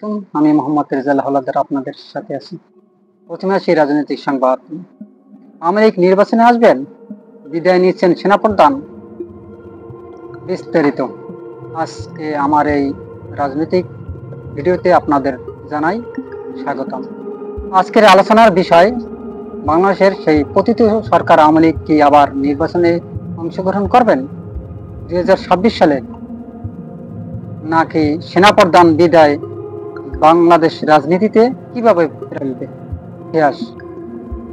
আমি মোহাম্মদ রেজাল হলাদার আপনাদের সাথে আছি। প্রথমে আসি রাজনৈতিক সংবাদ। আওয়ামী লীগ নির্বাচনে আসবেন, বিদায় নিচ্ছেন সেনাপ্রধান, বিস্তারিত আজকে আমার এই রাজনৈতিক ভিডিওতে আপনাদের জানাই স্বাগতম। আজকের আলোচনার বিষয়, বাংলাদেশের সেই পতিত সরকার আওয়ামী লীগ কি আবার নির্বাচনে অংশগ্রহণ করবেন 2026 সালে, নাকি সেনাপ্রধান বিদায় বাংলাদেশ রাজনীতিতে কিভাবে ফেলবে ইতিহাস।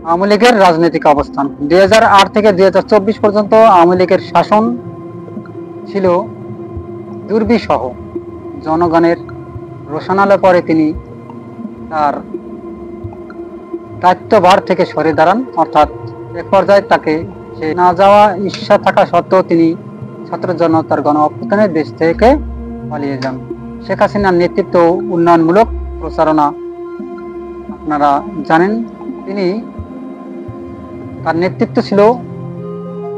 আওয়ামী লীগের রাজনৈতিক অবস্থান 2008 থেকে 2024 পর্যন্ত আওয়ামী লীগের শাসন ছিল দুর্বিষহ। জনগণের রোষানলে পরে তিনি তার দায়িত্বভার থেকে সরে দাঁড়ান, অর্থাৎ এক পর্যায়ে তাকে সে না যাওয়া ইচ্ছা থাকা সত্ত্বেও তিনি ছাত্র জনতার গণ অভ্যুত্থানে দেশ থেকে পালিয়ে যান। শেখ হাসিনার নেতৃত্ব উন্নয়নমূলক প্রচারণা আপনারা জানেন, তিনি তার নেতৃত্ব ছিল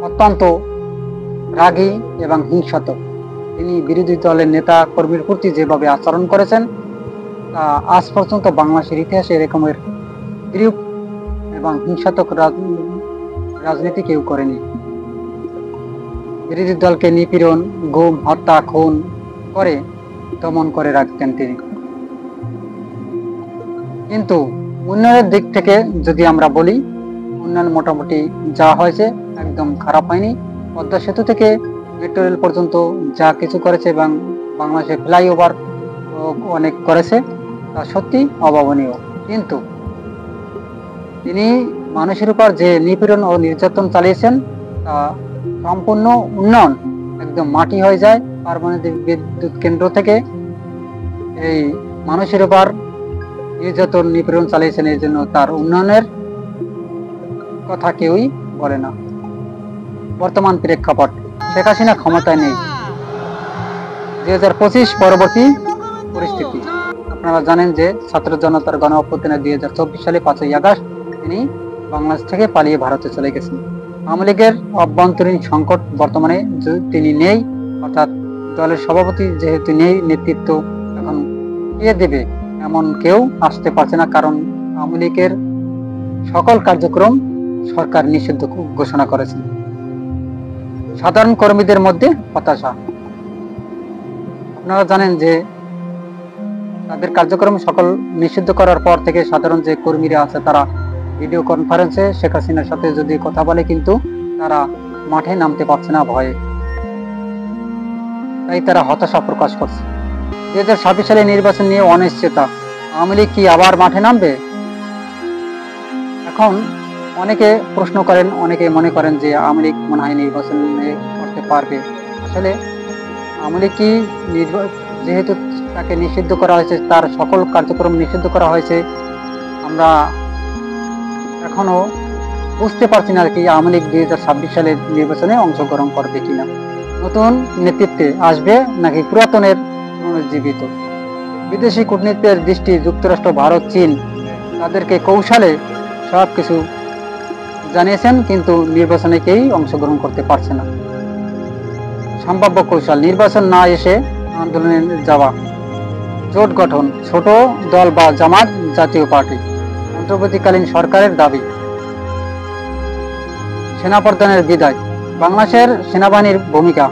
অত্যন্ত রাগী এবং হিংসাত্মক। তিনি বিরোধী দলের নেতা কর্মীর প্রতি যেভাবে আচরণ করেছেন তা আজ পর্যন্ত বাংলাদেশের ইতিহাসে এরকমের বিরূপ এবং হিংসাত্মক রাজনীতি কেউ করেনি। বিরোধী দলকে নিপীড়ন, গুম, হত্যা, খুন করে দমন করে রাখতেন তিনি। কিন্তু উন্নয়নের দিক থেকে যদি আমরা বলি, উন্নয়ন মোটামুটি যা হয়েছে একদম খারাপ হয়নি। পদ্মা সেতু থেকে মেট্রো রেল পর্যন্ত যা কিছু করেছে এবং বাংলাদেশে ফ্লাইওভার অনেক করেছে, তা সত্যি অভাবনীয়। কিন্তু তিনি মানুষের উপর যে নিপীড়ন ও নির্যাতন চালিয়েছেন তা সম্পূর্ণ উন্নয়ন একদম মাটি হয়ে যায়। পারমাণবিক বিদ্যুৎ কেন্দ্র থেকে এই মানুষের উপর নির্যাতন নিপীড়ন চালিয়েছেন, এই জন্য তার উন্নয়নের কথা কেউই বলে না। বর্তমান প্রেক্ষাপট, শেখ হাসিনা ক্ষমতায় নেই। 2025 পরবর্তী পরিস্থিতি, আপনারা জানেন যে ছাত্র জনতার গণ অভ্যুত্থানে 2024 সালে 5ই আগস্ট তিনি বাংলাদেশ থেকে পালিয়ে ভারতে চলে গেছেন। আওয়ামী লীগের অভ্যন্তরীণ সংকট বর্তমানে তিনি নেই, অর্থাৎ দলের সভাপতি যেহেতু নেই, নেতৃত্ব এখন কে দেবে এমন কেউ আসতে পারছে না, কারণ আওয়ামী লীগের সকল কার্যক্রম সরকার নিষিদ্ধ ঘোষণা করেছে। সাধারণ কর্মীদের মধ্যে হতাশা। আপনারা জানেন যে তাদের কার্যক্রম সকল নিষিদ্ধ করার পর থেকে সাধারণ যে কর্মীরা আছে তারা ভিডিও কনফারেন্সে শেখ হাসিনার সাথে যদি কথা বলে, কিন্তু তারা মাঠে নামতে পারছে না ভয়ে, তাই তারা হতাশা প্রকাশ করছে। 2026 সালে নির্বাচন নিয়ে অনিশ্চয়তা, আওয়ামী লীগ কি আবার মাঠে নামবে? এখন অনেকে প্রশ্ন করেন, অনেকে মনে করেন যে আওয়ামী লীগ মনে হয় নির্বাচন করতে পারবে। আসলে আওয়ামী লীগ কি যেহেতু তাকে নিষিদ্ধ করা হয়েছে, তার সকল কার্যক্রম নিষিদ্ধ করা হয়েছে, আমরা এখনো বুঝতে পারছি না কি আওয়ামী লীগ 2026 সালে নির্বাচনে অংশগ্রহণ করবে কিনা। নতুন নেতৃত্বে আসবে নাকি পুরাতনের পুনরুজ্জীবিত? বিদেশি কূটনীতির দৃষ্টি, যুক্তরাষ্ট্র, ভারত, চীন তাদেরকে কৌশলে সব কিছু জানিয়েছেন, কিন্তু নির্বাচনে কেউ অংশগ্রহণ করতে পারছে না। সম্ভাব্য কৌশল, নির্বাচন না এসে আন্দোলনে যাওয়া, জোট গঠন, ছোট দল বা জামাত, জাতীয় পার্টি, অন্তর্বর্তীকালীন সরকারের দাবি। সেনাপ্রধানের বিদায়, বাংলাদেশের সেনাবাহিনীর ভূমিকা।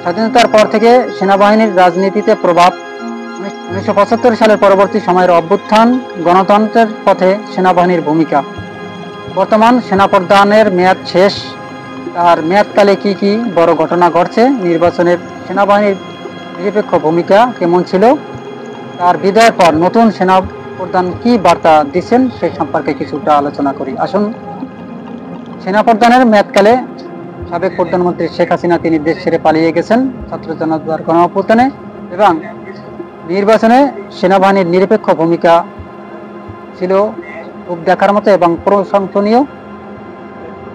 স্বাধীনতার পর থেকে সেনাবাহিনীর রাজনীতিতে প্রভাব। 1975 সালের পরবর্তী সময়ের অভ্যুত্থান, গণতন্ত্রের পথে সেনাবাহিনীর ভূমিকা। বর্তমান সেনাপ্রধানের মেয়াদ শেষ, তার মেয়াদকালে কি কি বড় ঘটনা ঘটছে, নির্বাচনের সেনাবাহিনীর নিরপেক্ষ ভূমিকা কেমন ছিল, তার বিদায়ের পর নতুন সেনাপ্রধান কি বার্তা দিচ্ছেন সেই সম্পর্কে কিছুটা আলোচনা করি। আসুন, সেনাপ্রধানের মেয়াদকালে সাবেক প্রধানমন্ত্রী শেখ হাসিনা তিনি দেশ ছেড়ে পালিয়ে গেছেন ছাত্র জনতার গণ অভ্যুত্থানে, এবং নির্বাচনে সেনাবাহিনীর নিরপেক্ষ ভূমিকা ছিল খুব দেখার মতো এবং প্রশংসনীয়।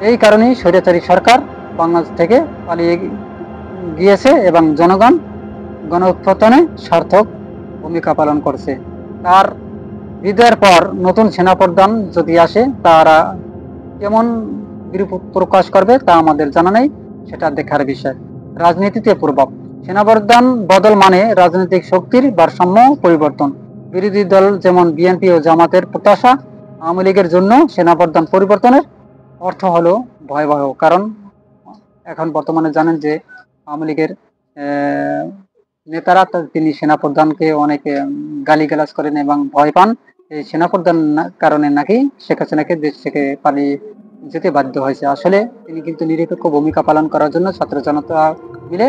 এই কারণেই স্বৈরাচারী সরকার বাংলাদেশ থেকে পালিয়ে গিয়েছে এবং জনগণ গণ অভ্যুত্থানে সার্থক ভূমিকা পালন করছে। তার বিদায়ের পর নতুন সেনাপ্রধান যদি আসে, তারা কেমন বিরূপ প্রকাশ করবে তা আমাদের জানা নেই, সেটা দেখার বিষয়। রাজনীতিতে প্রভাব, সেনাপ্রধান বদল মানে রাজনৈতিক শক্তির ভারসাম্য পরিবর্তন। বিরোধী দল যেমন বিএনপি ও জামাতের প্রত্যাশা, আওয়ামী লীগের জন্য সেনাপ্রধান পরিবর্তনের অর্থ হলো ভয়াবহ। কারণ এখন বর্তমানে জানেন যে আওয়ামী লীগের নেতারা তিনি সেনাপ্রধানকে অনেকে গালিগালাজ করেন এবং ভয় পান। এই সেনাপ্রধান কারণে নাকি শেখ হাসিনাকে দেশ থেকে পালিয়ে যেতে বাধ্য হয়েছে। আসলে তিনি কিন্তু নিরপেক্ষ ভূমিকা পালন করার জন্য ছাত্র জনতা মিলে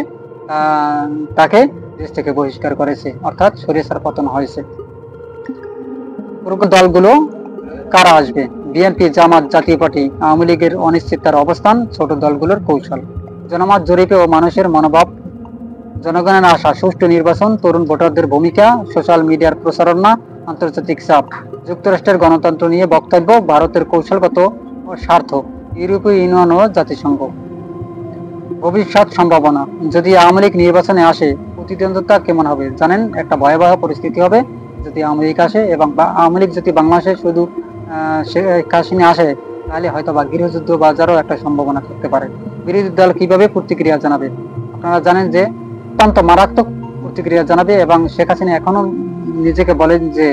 তাকে দেশ থেকে বহিষ্কার করেছে, অর্থাৎ স্বৈরাচার পতন হয়েছে। দলগুলো কারা আসবে? বিএনপি, জামাত, জাতীয় পার্টি, আওয়ামী লীগের অনিশ্চিততার অবস্থান, ছোট দলগুলোর কৌশল। জনমত জরিপে ও মানুষের মনোভাব, জনগণের আশা, সুষ্ঠু নির্বাচন, তরুণ ভোটারদের ভূমিকা, সোশ্যাল মিডিয়ার প্রচারণা, আন্তর্জাতিক চাপ, যুক্তরাষ্ট্রের গণতন্ত্র নিয়ে বক্তব্য, ভারতের কৌশলগত স্বার্থ, ইউরোপীয় ইউনিয়ন ও জাতিসংঘ। ভবিষ্যৎ সম্ভাবনা, যদি আওয়ামী লীগ নির্বাচনে আসে প্রতিদ্বন্দ্বিতা কেমন হবে? জানেন, একটা ভয়াবহ পরিস্থিতি হবে যদি আওয়ামী লীগ আসে, এবং আওয়ামী লীগ যদি বাংলাদেশে শুধু শেখ হাসিনা আসে, তাহলে হয়তো বা গৃহযুদ্ধ বাজারও একটা সম্ভাবনা থাকতে পারে। বিরোধী দল কিভাবে প্রতিক্রিয়া জানাবে? আপনারা জানেন যে অত্যন্ত মারাত্মক প্রতিক্রিয়া জানাবে, এবং শেখ হাসিনা এখনো নিজেকে বলেন যে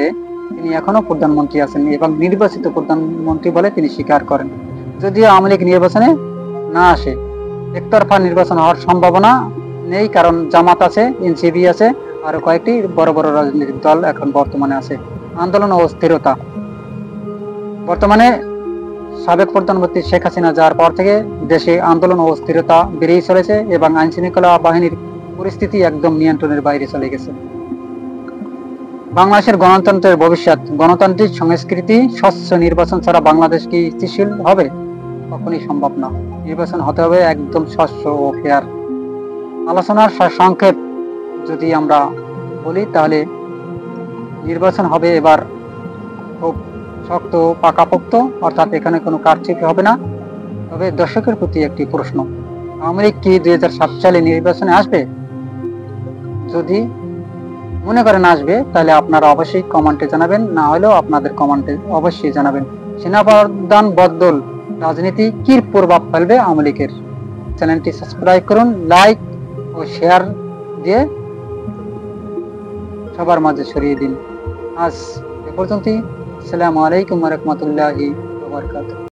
তিনি এখনো প্রধানমন্ত্রী আছেন এবং নির্বাচিত প্রধানমন্ত্রী বলে তিনি স্বীকার করেন। যদিও আওয়ামী লীগ নির্বাচনে না আসে, একতরফা নির্বাচন হওয়ার সম্ভাবনা নেই, কারণ জামাত আছে, এনসিপি আছে, আরো কয়েকটি বড় বড় রাজনৈতিক দল এখন বর্তমানে আছে। আন্দোলন ও স্থিরতা, বর্তমানে সাবেক প্রধানমন্ত্রী শেখ হাসিনা যাওয়ার পর থেকে দেশে আন্দোলন ও অস্থিরতা বেড়েই চলেছে এবং আইন শৃঙ্খলা বাহিনীর পরিস্থিতি একদম নিয়ন্ত্রণের বাইরে চলে গেছে। বাংলাদেশের গণতন্ত্রের ভবিষ্যৎ, গণতান্ত্রিক সংস্কৃতি, স্বচ্ছ নির্বাচন ছাড়া বাংলাদেশ কি স্থিতিশীল হবে? কখনই সম্ভব না। নির্বাচন হতে হবে একদম স্বচ্ছ ও ফেয়ার। আলোচনার সংক্ষেপ যদি আমরা বলি, তাহলে নির্বাচন হবে এবার খুব শক্ত পাকাপোক্ত, অর্থাৎ এখানে কোনো কারচুপি হবে না। তবে দর্শকের প্রতি একটি প্রশ্ন, আওয়ামী লীগ কি 2007 সালে নির্বাচনে আসবে? যদি মনে করেন আসবে, তাহলে আপনারা অবশ্যই কমেন্টে জানাবেন, না হলেও আপনাদের কমেন্টে অবশ্যই জানাবেন। সেনাপ্রধান বদল রাজনীতি কি প্রভাব ফেলবে আওয়ামী লীগের? চ্যানেলটি সাবস্ক্রাইব করুন, লাইক ও শেয়ার দিয়ে সবার মাঝে ছড়িয়ে দিন। আজ এ পর্যন্তই। আসসালামু আলাইকুম ওয়া রাহমাতুল্লাহি ওয়া বারাকাতুহু।